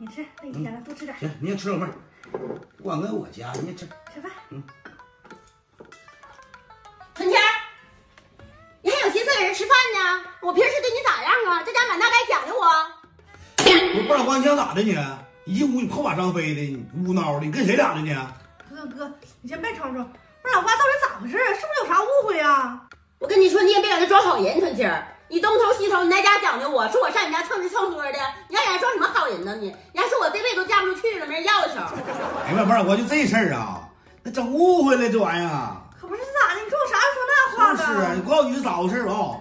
你吃，累一天了，多吃点。行，你也吃老妹儿，不光搁我家，你也吃。吃饭。春天，你还有心思给人吃饭呢？我平时对你咋样啊？这家满大街讲究我。不是老花，你想咋的你？一进屋你炮马张飞的，你呜闹的，你跟谁俩的呢？哥，你先别吵吵。不是老花，到底咋回事啊？是不是有啥误会啊？我跟你说，你也别搁这装好人，春天。你东头西头，你在家讲究我，说我上你家蹭吃蹭喝的，你还在这装什么好人呢？你还说我这辈子都嫁不出去了，没人要的时候。哎呀妈，不是老花，就这事儿啊，那整误会了这玩意儿。可不是咋的？你说我啥时候说那话的？是啊，你告诉你是咋回事啊？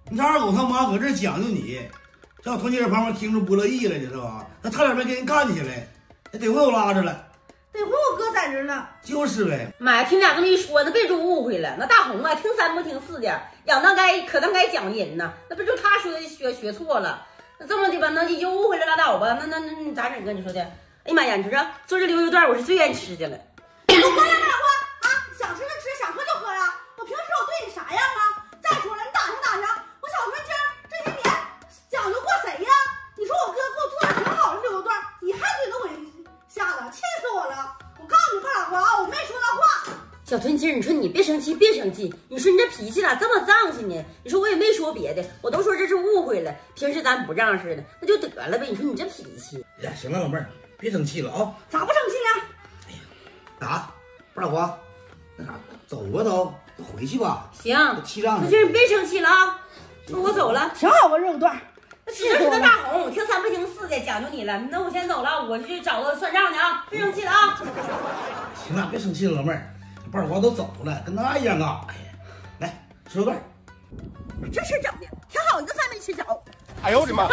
你这二狗他妈搁这讲究你，叫我同姐旁边听着不乐意了，你知道吧？他差点没跟人干起来，得亏我拉着了。得亏我哥在这呢。就是呗。妈呀，听俩这么一说，那别就误会了。那大红啊，听三不听四的，养当该可当该讲人呢。那不就他说学错了？那这么的吧，那你就误会了拉倒吧。那你咋整？跟你说的，哎呀妈呀，你说这做这溜肉段，我是最愿意吃的了。都关了吧，老花啊！想吃就吃，想喝就喝呀！我平时我对你啥样啊？再说了，你打听，我小春天这些年讲究过谁呀？你说我哥给我做的挺好的溜肉段，你还怼着我下子，气死我了！我告诉你，快老花啊，我没说那话。小豚鸡，你说你别生气，别生气。你说你这脾气咋这么脏气呢？你说我也没说别的，我都说这是误会了。平时咱不这样似的，那就得了呗。你说你这脾气。哎呀，行了，老妹儿，别生气了啊。咋不生气呢？哎呀，咋？不是老花，那啥，走吧都回去吧。行，气胀了。那就是你别生气了啊。那我走了。挺好个肉段。那只是个大红，听三不听四的，讲究你了。那我先走了，我去找个算账的啊！别生气了啊！行了，别生气了，老妹儿。二花都走了，跟那一样啊！哎呀，来吃肉段。这事整的挺好，一个饭没吃着。哎呦我的妈！